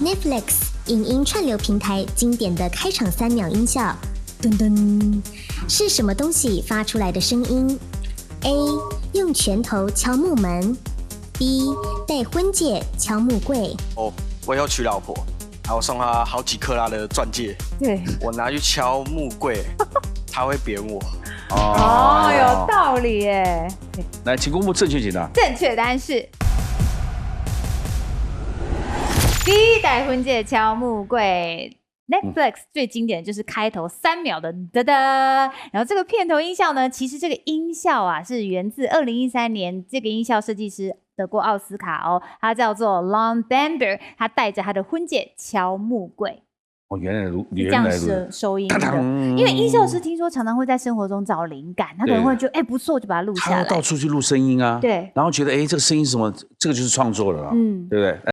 Netflix 影音串流平台经典的开场3秒音效，噔噔，是什么东西发出来的声音 ？A. 用拳头敲木门 ，B. 带婚戒敲木柜。哦，我以后娶老婆，我送她好几克拉的钻戒，对，我拿去敲木柜，她会扁我。哦，有道理耶。来，请公布正确解答。正确答案是 B， 带婚戒敲木柜。Netflix 最经典的就是开头3秒的哒哒，然后这个片头音效呢，其实这个音效啊是源自2013年，这个音效设计师得过奥斯卡哦，他叫做 Lon Bender， 他带着他的婚戒敲木柜。哦，原来如这样收音的，因为音效师听说常常会在生活中找灵感，他可能会觉得不错，就把它录下来。他要到处去录声音啊，对，然后觉得这个声音是什么，这个就是创作了啦，对不对？